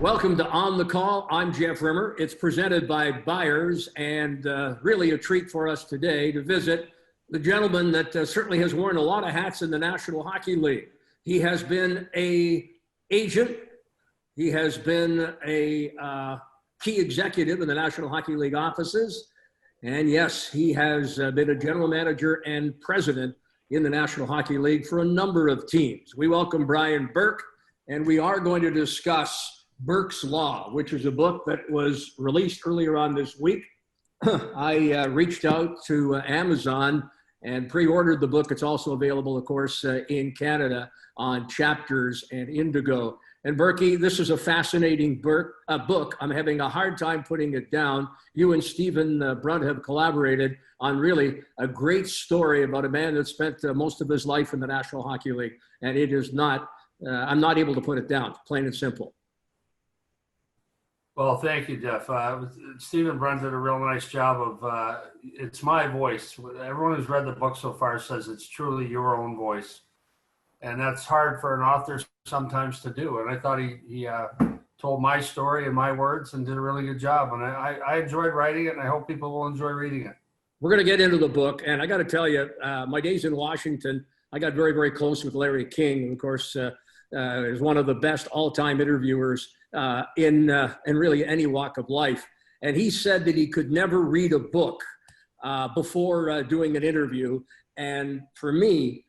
Welcome to On the Call. I'm Jeff Rimmer. It's presented by Byers, and really a treat for us today to visit the gentleman that certainly has worn a lot of hats in the National Hockey League. He has been an agent. He has been a key executive in the National Hockey League offices. And yes, he has been a general manager and president in the National Hockey League for a number of teams. We welcome Brian Burke, and we are going to discuss Burke's Law, which is a book that was released earlier on this week. I reached out to Amazon and pre-ordered the book. It's also available, of course, in Canada on Chapters and Indigo. And Berkey, this is a fascinating book. I'm having a hard time putting it down. You and Stephen Brunt have collaborated on really a great story about a man that spent most of his life in the National Hockey League. And it is not, I'm not able to put it down, plain and simple. Well, thank you, Jeff. Stephen Brunt did a real nice job of, it's my voice. Everyone who's read the book so far says it's truly your own voice. And that's hard for an author sometimes to do. And I thought he told my story in my words and did a really good job. And I enjoyed writing it, and I hope people will enjoy reading it. We're going to get into the book. And I got to tell you, my days in Washington, I got very, very close with Larry King, and of course, is one of the best all-time interviewers in really any walk of life. And he said that he could never read a book before doing an interview. And for me,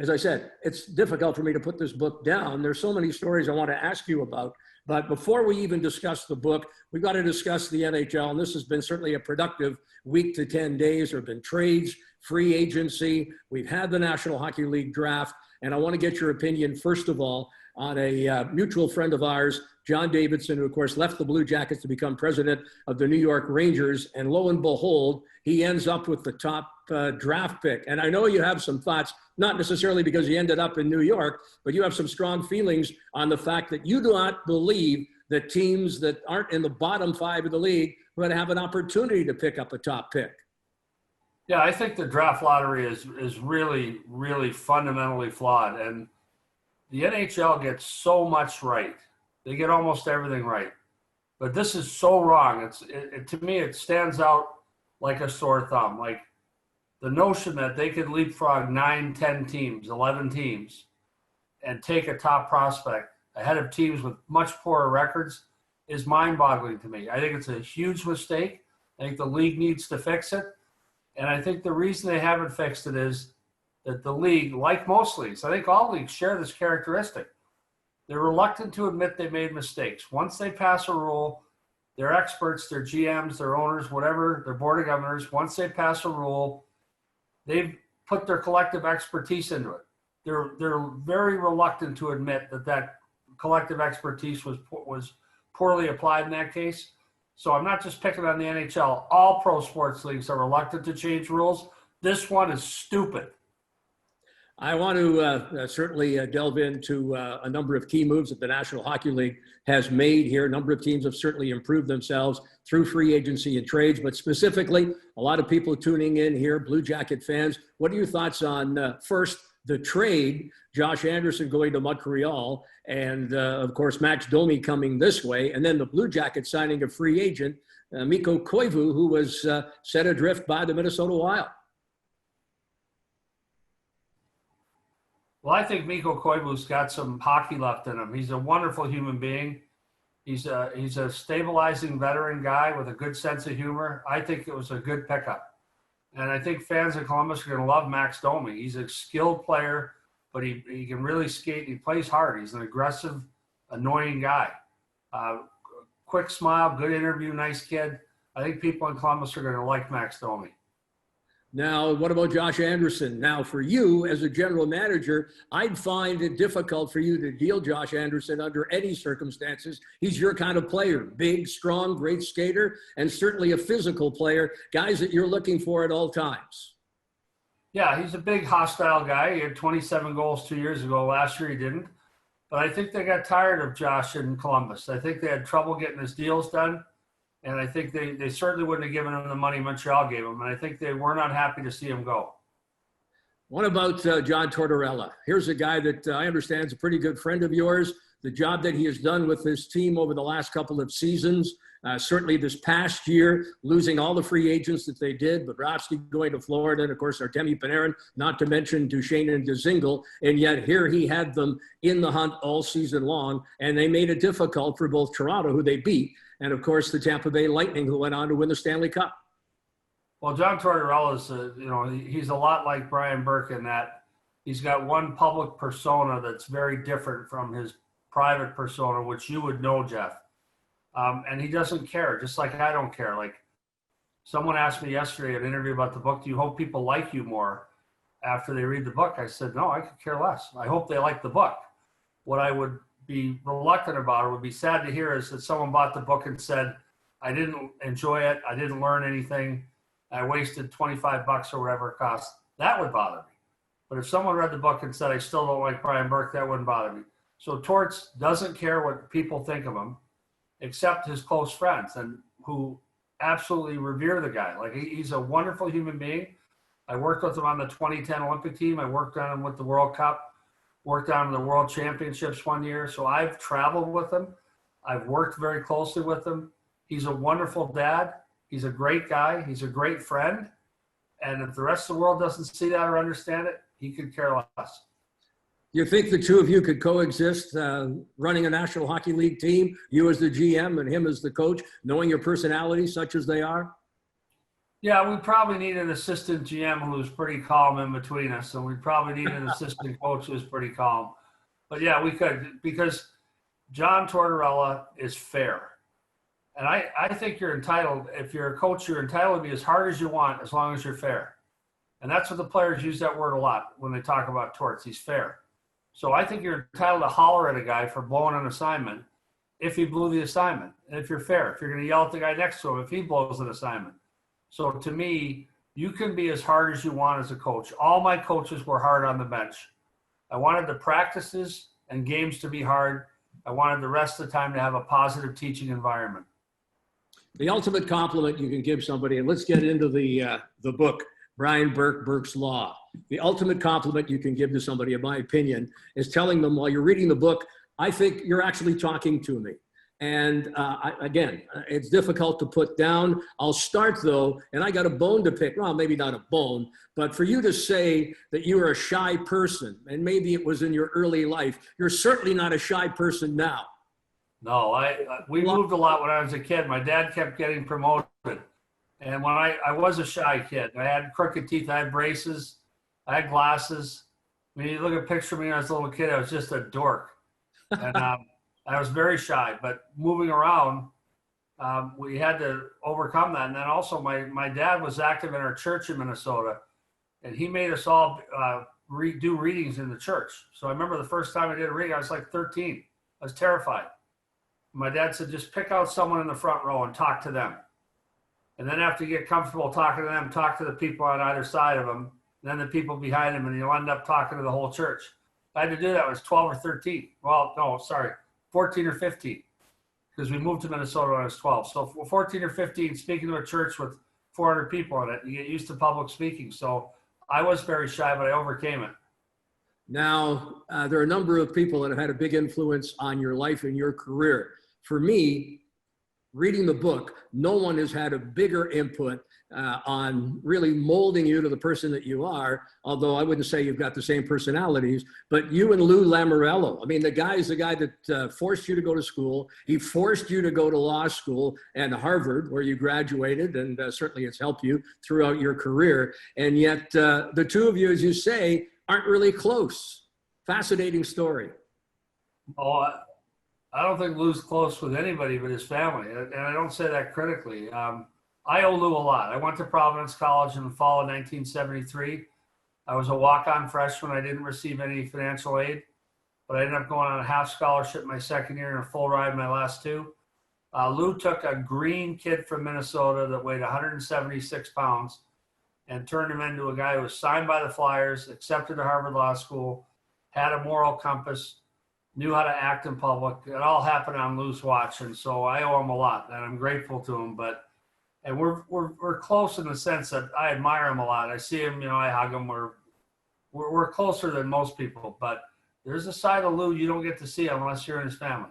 as I said, it's difficult for me to put this book down. There's so many stories I want to ask you about. But before we even discuss the book, we've got to discuss the NHL. And this has been certainly a productive week to 10 days. There have been trades, free agency. We've had the National Hockey League draft. And I want to get your opinion, first of all, on a mutual friend of ours, John Davidson, who, of course, left the Blue Jackets to become president of the New York Rangers. And lo and behold, he ends up with the top draft pick. And I know you have some thoughts, not necessarily because he ended up in New York, but you have some strong feelings on the fact that you do not believe that teams that aren't in the bottom five of the league would have an opportunity to pick up a top pick. Yeah, I think the draft lottery is really, really fundamentally flawed. And the NHL gets so much right. They get almost everything right. But this is so wrong. To me, it stands out like a sore thumb. Like the notion that they could leapfrog 9, 10 teams, 11 teams, and take a top prospect ahead of teams with much poorer records is mind-boggling to me. I think it's a huge mistake. I think the league needs to fix it. And I think the reason they haven't fixed it is that the league, like most leagues, I think all leagues share this characteristic. They're reluctant to admit they made mistakes. Once they pass a rule, their experts, their GMs, their owners, whatever, their board of governors, once they pass a rule, they've put their collective expertise into it. They're very reluctant to admit that collective expertise was poorly applied in that case. So I'm not just picking on the NHL. All pro sports leagues are reluctant to change rules. This one is stupid. I want to certainly delve into a number of key moves that the National Hockey League has made here. A number of teams have certainly improved themselves through free agency and trades, but specifically, a lot of people tuning in here, Blue Jacket fans. What are your thoughts on, first, the trade, Josh Anderson going to Montreal, and, of course, Max Domi coming this way, and then the Blue Jackets signing a free agent, Mikko Koivu, who was set adrift by the Minnesota Wild? Well, I think Mikko Koivu's got some hockey left in him. He's a wonderful human being. He's a stabilizing veteran guy with a good sense of humor. I think it was a good pickup. And I think fans in Columbus are going to love Max Domi. He's a skilled player, but he can really skate. He plays hard. He's an aggressive, annoying guy. Quick smile, good interview, nice kid. I think people in Columbus are going to like Max Domi. Now, what about Josh Anderson? Now, for you as a general manager, I'd find it difficult for you to deal Josh Anderson under any circumstances. He's your kind of player, big, strong, great skater, and certainly a physical player, guys that you're looking for at all times. Yeah, he's a big, hostile guy. He had 27 goals 2 years ago. Last year he didn't. But I think they got tired of Josh in Columbus. I think they had trouble getting his deals done. And I think they certainly wouldn't have given him the money Montreal gave him. And I think they were not happy to see him go. What about John Tortorella? Here's a guy that I understand is a pretty good friend of yours, the job that he has done with his team over the last couple of seasons. Certainly this past year, losing all the free agents that they did, Bobrovsky going to Florida, and of course Artemi Panarin, not to mention Duchesne and Dzingel, and yet here he had them in the hunt all season long, and they made it difficult for both Toronto, who they beat, and of course the Tampa Bay Lightning, who went on to win the Stanley Cup. Well, John Tortorella is, he's a lot like Brian Burke in that he's got one public persona that's very different from his private persona, which you would know, Jeff. And he doesn't care, just like I don't care. Like someone asked me yesterday in an interview about the book, do you hope people like you more after they read the book? I said, no, I could care less. I hope they like the book. What I would be reluctant about or would be sad to hear is that someone bought the book and said, I didn't enjoy it. I didn't learn anything. I wasted $25 or whatever it cost. That would bother me. But if someone read the book and said, I still don't like Brian Burke, that wouldn't bother me. So Torts doesn't care what people think of him, except his close friends and who absolutely revere the guy. Like he's a wonderful human being. I worked with him on the 2010 Olympic team. I worked on him with the World Cup, worked on him in the World Championships one year. So I've traveled with him. I've worked very closely with him. He's a wonderful dad. He's a great guy. He's a great friend. And if the rest of the world doesn't see that or understand it, he could care less. You think the two of you could coexist, running a National Hockey League team, you as the GM and him as the coach, knowing your personalities such as they are? Yeah, we probably need an assistant GM who's pretty calm in between us, and we probably need an assistant coach who's pretty calm. But yeah, we could, because John Tortorella is fair. And I think you're entitled, if you're a coach, you're entitled to be as hard as you want as long as you're fair. And that's what the players use that word a lot when they talk about Torts. He's fair. So I think you're entitled to holler at a guy for blowing an assignment if he blew the assignment. And if you're fair, if you're going to yell at the guy next to him if he blows an assignment. So to me, you can be as hard as you want as a coach. All my coaches were hard on the bench. I wanted the practices and games to be hard. I wanted the rest of the time to have a positive teaching environment. The ultimate compliment you can give somebody, and let's get into the book, Brian Burke, Burke's Law. The ultimate compliment you can give to somebody, in my opinion, is telling them while you're reading the book, I think you're actually talking to me. And again, it's difficult to put down. I'll start though, and I got a bone to pick. Well, maybe not a bone, but for you to say that you are a shy person, and maybe it was in your early life, you're certainly not a shy person now. No, we moved a lot when I was a kid. My dad kept getting promoted. And when I was a shy kid, I had crooked teeth, I had braces, I had glasses. I mean, you look at a picture of me when I was a little kid, I was just a dork. And I was very shy, but moving around, we had to overcome that. And then also my dad was active in our church in Minnesota, and he made us all do readings in the church. So I remember the first time I did a reading, I was like 13. I was terrified. My dad said, just pick out someone in the front row and talk to them. And then after you get comfortable talking to them, talk to the people on either side of them, and then the people behind them, and you'll end up talking to the whole church. I had to do that when I was 12 or 13. Well, no, sorry, 14 or 15, because we moved to Minnesota when I was 12. So 14 or 15, speaking to a church with 400 people in it, you get used to public speaking. So I was very shy, but I overcame it. Now, there are a number of people that have had a big influence on your life and your career. For me, reading the book, no one has had a bigger input on really molding you to the person that you are, although I wouldn't say you've got the same personalities, but you and Lou Lamoriello. I mean, the guy is the guy that forced you to go to school. He forced you to go to law school and Harvard, where you graduated, and certainly it's helped you throughout your career. And yet the two of you, as you say, aren't really close. Fascinating story. Oh, I don't think Lou's close with anybody but his family, and I don't say that critically. I owe Lou a lot. I went to Providence College in the fall of 1973. I was a walk-on freshman. I didn't receive any financial aid, but I ended up going on a half scholarship my second year and a full ride my last two. Lou took a green kid from Minnesota that weighed 176 pounds and turned him into a guy who was signed by the Flyers, accepted to Harvard Law School, had a moral compass, knew how to act in public. It all happened on Lou's watch, and so I owe him a lot, and I'm grateful to him. And we're close in the sense that I admire him a lot. I see him, I hug him. We're closer than most people, but There's a side of Lowe you don't get to see unless you're in his family.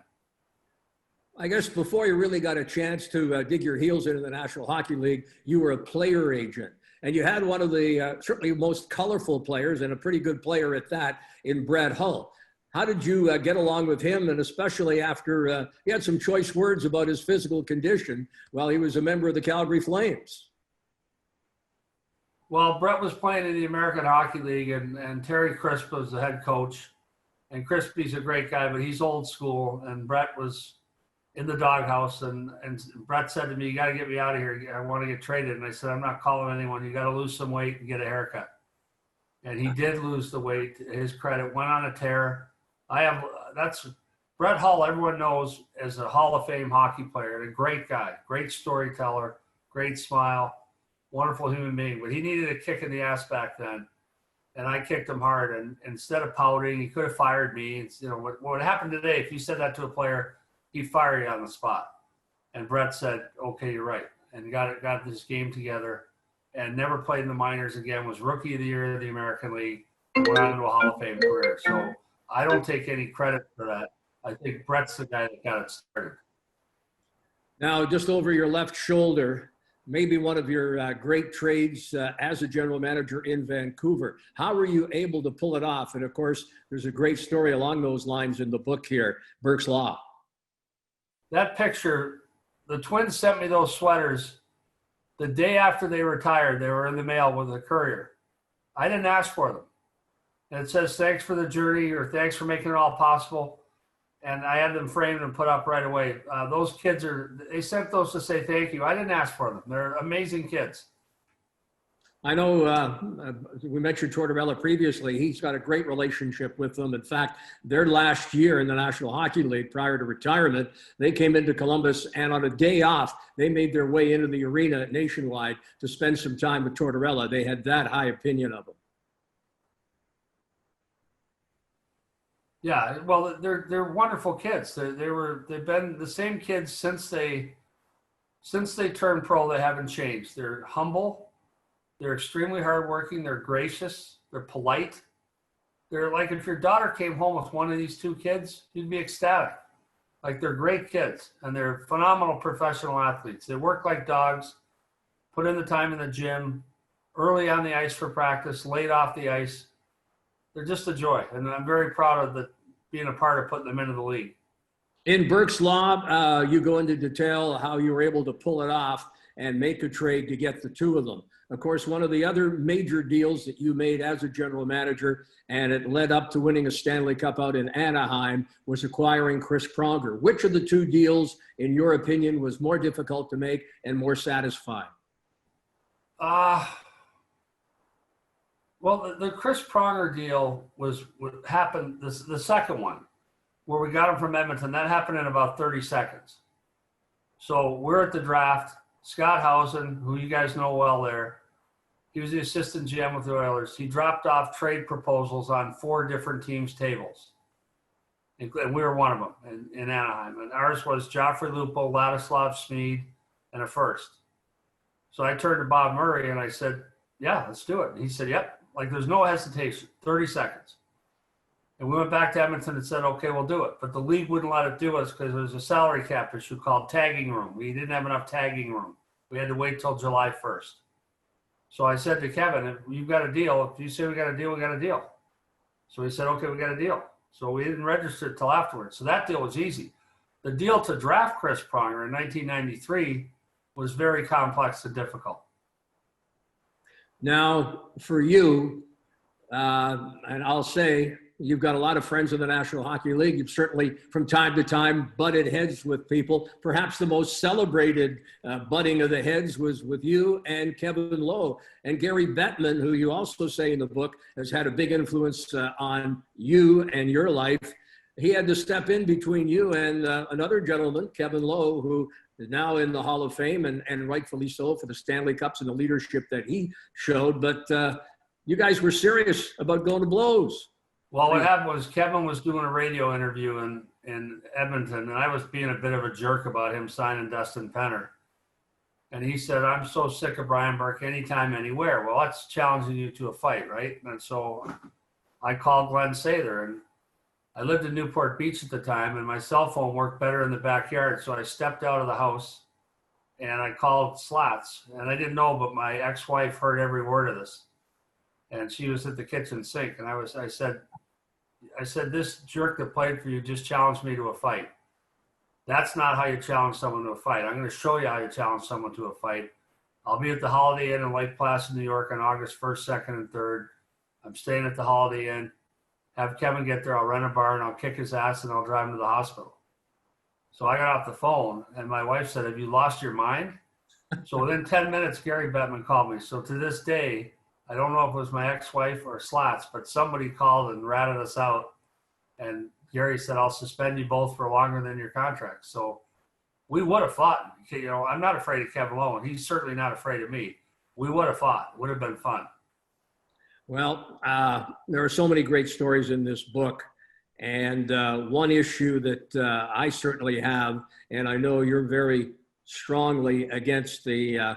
I guess before you really got a chance to dig your heels into the National Hockey League, you were a player agent. And you had one of the certainly most colorful players, and a pretty good player at that, in Brett Hull. How did you get along with him, and especially after he had some choice words about his physical condition while he was a member of the Calgary Flames? Well, Brett was playing in the American Hockey League, and Terry Crisp was the head coach. And Crispy's a great guy, but he's old school. And Brett was in the doghouse, and Brett said to me, "You got to get me out of here. I want to get traded." And I said, "I'm not calling anyone. You got to lose some weight and get a haircut." And he did lose the weight. To his credit, went on a tear. That's Brett Hull. Everyone knows as a Hall of Fame hockey player, and a great guy, great storyteller, great smile, wonderful human being. But he needed a kick in the ass back then, and I kicked him hard. And instead of pouting, he could have fired me. It's, you know, what would happen today if you said that to a player? He'd fire you on the spot. And Brett said, "Okay, you're right," and got this game together, and never played in the minors again. Was Rookie of the Year of the American League. Went on to a Hall of Fame career. So I don't take any credit for that. I think Brett's the guy that got it started. Now, just over your left shoulder, maybe one of your great trades as a general manager in Vancouver. How were you able to pull it off? And of course, there's a great story along those lines in the book here, Burke's Law. That picture, the Twins sent me those sweaters the day after they retired. They were in the mail with a courier. I didn't ask for them. And it says, "Thanks for the journey," or "Thanks for making it all possible." And I had them framed and put up right away. Those kids they sent those to say thank you. I didn't ask for them. They're amazing kids. I know we mentioned Tortorella previously. He's got a great relationship with them. In fact, their last year in the National Hockey League prior to retirement, they came into Columbus, and on a day off, they made their way into the arena nationwide to spend some time with Tortorella. They had that high opinion of him. Yeah, well, they're wonderful kids. They've been the same kids since they turned pro. They haven't changed. They're humble. They're extremely hardworking. They're gracious. They're polite. They're like, if your daughter came home with one of these two kids, you'd be ecstatic. Like, they're great kids, and they're phenomenal professional athletes. They work like dogs, put in the time in the gym, early on the ice for practice, late off the ice. They're just a joy, and I'm very proud of being a part of putting them into the league. In Burke's Law, you go into detail how you were able to pull it off and make a trade to get the two of them. Of course, one of the other major deals that you made as a general manager, and it led up to winning a Stanley Cup out in Anaheim, was acquiring Chris Pronger. Which of the two deals, in your opinion, was more difficult to make and more satisfying? Well, the Chris Pronger deal was what happened, the second one, where we got him from Edmonton. That happened in about 30 seconds. So we're at the draft. Scott Housen, who you guys know well there, he was the assistant GM with the Oilers. He dropped off trade proposals on 4 different teams' tables. And we were one of them in Anaheim. And ours was Joffrey Lupo, Ladislav Smead, and a first. So I turned to Bob Murray and I said, "Yeah, let's do it." And he said, "Yep." Like, there's no hesitation, 30 seconds. And we went back to Edmonton and said, "Okay, we'll do it." But the league wouldn't let it do us because there was a salary cap issue called tagging room. We didn't have enough tagging room. We had to wait till July 1st. So I said to Kevin, "If you've got a deal, if you say we got a deal, we got a deal." So he said, "Okay, we got a deal." So we didn't register it till afterwards. So that deal was easy. The deal to draft Chris Pronger in 1993 was very complex and difficult. Now, for you, and I'll say, you've got a lot of friends in the National Hockey League. You've certainly, from time to time, butted heads with people. Perhaps the most celebrated butting of the heads was with you and Kevin Lowe. And Gary Bettman, who you also say in the book has had a big influence on you and your life. He had to step in between you and another gentleman, Kevin Lowe, who is now in the Hall of Fame, and rightfully so for the Stanley Cups and the leadership that he showed. But you guys were serious about going to blows. Well, what happened was Kevin was doing a radio interview in Edmonton, and I was being a bit of a jerk about him signing Dustin Penner. And he said, "I'm so sick of Brian Burke, anytime, anywhere." Well, that's challenging you to a fight, right? And so I called Glenn Sather, and I lived in Newport Beach at the time, and my cell phone worked better in the backyard. So I stepped out of the house and I called Slats. And I didn't know, but my ex-wife heard every word of this. And she was at the kitchen sink. And I said, this jerk that played for you just challenged me to a fight. That's not how you challenge someone to a fight. I'm going to show you how you challenge someone to a fight. I'll be at the Holiday Inn in Lake Placid, New York on August 1st, 2nd, and 3rd. I'm staying at the Holiday Inn. Have Kevin get there. I'll rent a bar and I'll kick his ass and I'll drive him to the hospital. So I got off the phone and my wife said, have you lost your mind? So within 10 minutes, Gary Bettman called me. So to this day, I don't know if it was my ex-wife or Slats, but somebody called and ratted us out. And Gary said, I'll suspend you both for longer than your contract. So we would have fought. You know, I'm not afraid of Kevin Lowe, and he's certainly not afraid of me. We would have fought. Would have been fun. Well, there are so many great stories in this book. And one issue that I certainly have, and I know you're very strongly against the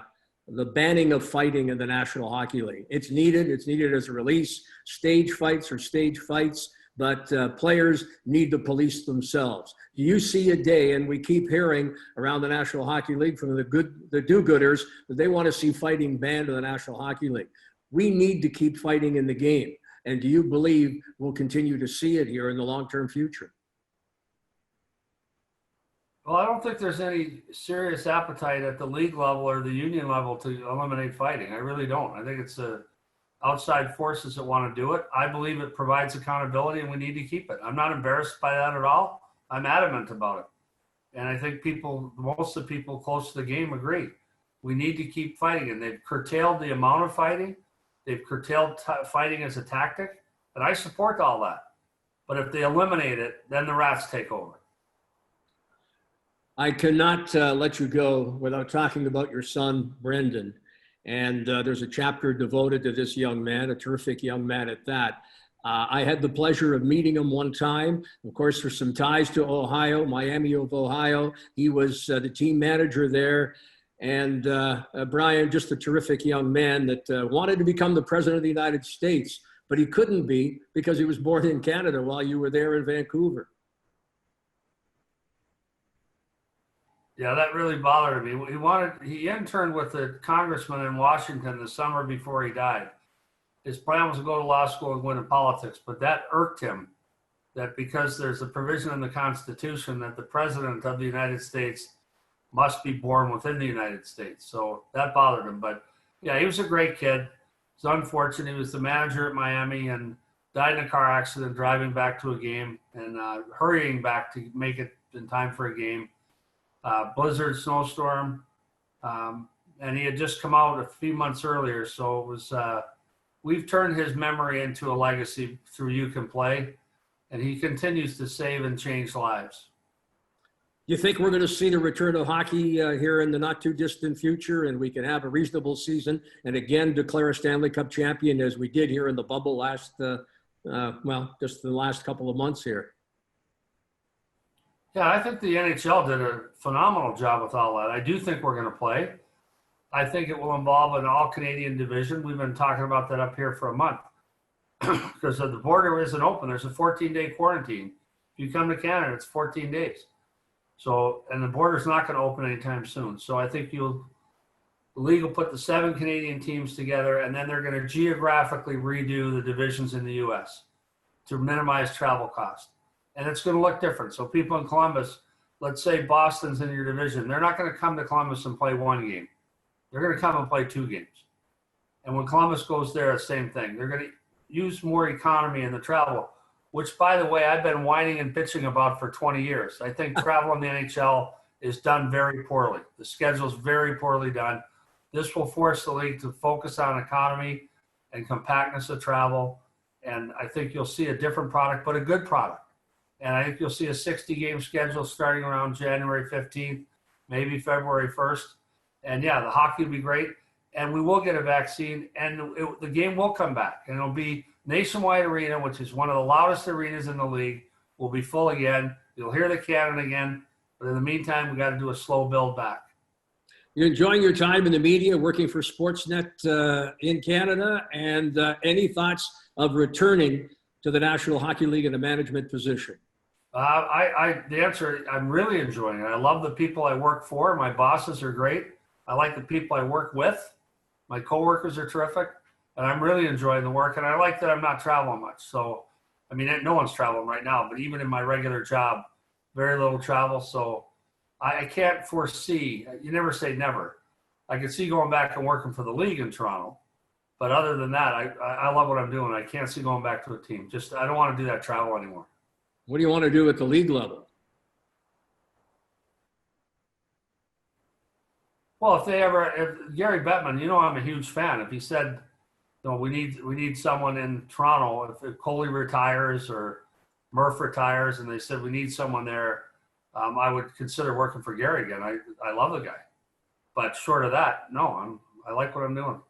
banning of fighting in the National Hockey League. It's needed. It's needed as a release. Stage fights are stage fights, but players need to police themselves. Do you see a day, and we keep hearing around the National Hockey League from the do-gooders that they want to see fighting banned in the National Hockey League. We need to keep fighting in the game. And do you believe we'll continue to see it here in the long-term future? Well, I don't think there's any serious appetite at the league level or the union level to eliminate fighting. I really don't. I think it's outside forces that want to do it. I believe it provides accountability and we need to keep it. I'm not embarrassed by that at all. I'm adamant about it. And I think most of the people close to the game agree. We need to keep fighting, and they've curtailed the amount of fighting. They've curtailed fighting as a tactic, and I support all that. But if they eliminate it, then the rats take over. I cannot let you go without talking about your son, Brendan. And there's a chapter devoted to this young man, a terrific young man at that. I had the pleasure of meeting him one time. Of course, there's some ties to Ohio, Miami of Ohio. He was the team manager there. And Brian, just a terrific young man that wanted to become the president of the United States, but he couldn't be because he was born in Canada while you were there in Vancouver. Yeah, that really bothered me. He interned with the congressman in Washington the summer before he died. His plan was to go to law school and go into politics, but that irked him, that because there's a provision in the Constitution that the president of the United States must be born within the United States. So that bothered him. But yeah, he was a great kid. It's unfortunate. He was the manager at Miami and died in a car accident driving back to a game and hurrying back to make it in time for a game. Blizzard, snowstorm. And he had just come out a few months earlier. So it was, we've turned his memory into a legacy through You Can Play. And he continues to save and change lives. You think we're going to see the return of hockey here in the not too distant future, and we can have a reasonable season and again declare a Stanley Cup champion as we did here in the bubble just the last couple of months here? Yeah, I think the NHL did a phenomenal job with all that. I do think we're going to play. I think it will involve an all-Canadian division. We've been talking about that up here for a month because the border isn't open. There's a 14-day quarantine. If you come to Canada, it's 14 days. So, and the border's not going to open anytime soon. So I think the league will put the 7 Canadian teams together, and then they're going to geographically redo the divisions in the U.S. to minimize travel costs. And it's going to look different. So people in Columbus, let's say Boston's in your division, they're not going to come to Columbus and play 1 game. They're going to come and play 2 games. And when Columbus goes there, the same thing. They're going to use more economy in the travel, which, by the way, I've been whining and bitching about for 20 years. I think travel in the NHL is done very poorly. The schedule's very poorly done. This will force the league to focus on economy and compactness of travel. And I think you'll see a different product, but a good product. And I think you'll see a 60-game schedule starting around January 15th, maybe February 1st. And, yeah, the hockey will be great. And we will get a vaccine, and the game will come back. And it'll be Nationwide Arena, which is one of the loudest arenas in the league, will be full again. You'll hear the cannon again. But in the meantime, we got to do a slow build back. You're enjoying your time in the media, working for Sportsnet in Canada, and any thoughts of returning to the National Hockey League in a management position? The answer, I'm really enjoying it. I love the people I work for. My bosses are great. I like the people I work with. My coworkers are terrific, and I'm really enjoying the work. And I like that I'm not traveling much. So, I mean, no one's traveling right now, but even in my regular job, very little travel. So I can't foresee, you never say never. I could see going back and working for the league in Toronto. But other than that, I love what I'm doing. I can't see going back to a team. Just, I don't want to do that travel anymore. What do you want to do at the league level? Well, if Gary Bettman, you know, I'm a huge fan. If he said, you know, we need someone in Toronto, if Coley retires or Murph retires, and they said we need someone there, I would consider working for Gary again. I love the guy, but short of that, no, I like what I'm doing.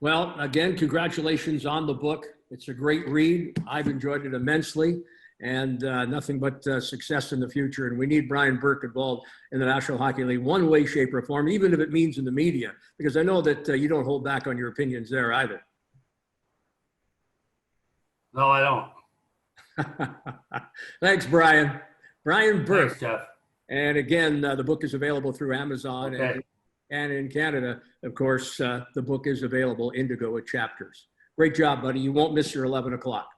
Well, again, congratulations on the book. It's a great read. I've enjoyed it immensely, and nothing but success in the future. And we need Brian Burke involved in the National Hockey League one way, shape, or form, even if it means in the media, because I know that you don't hold back on your opinions there either. No, I don't. Thanks, Brian. Brian Burke. Thanks, Jeff. And again, the book is available through Amazon. Okay. And in Canada, of course, the book is available Indigo with chapters. Great job, buddy. You won't miss your 11 o'clock.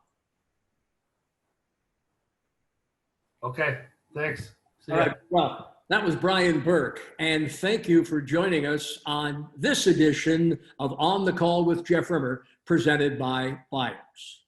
Okay, thanks. See All ya. right. Well, that was Brian Burke. And thank you for joining us on this edition of On the Call with Jeff Rimmer, presented by Byers.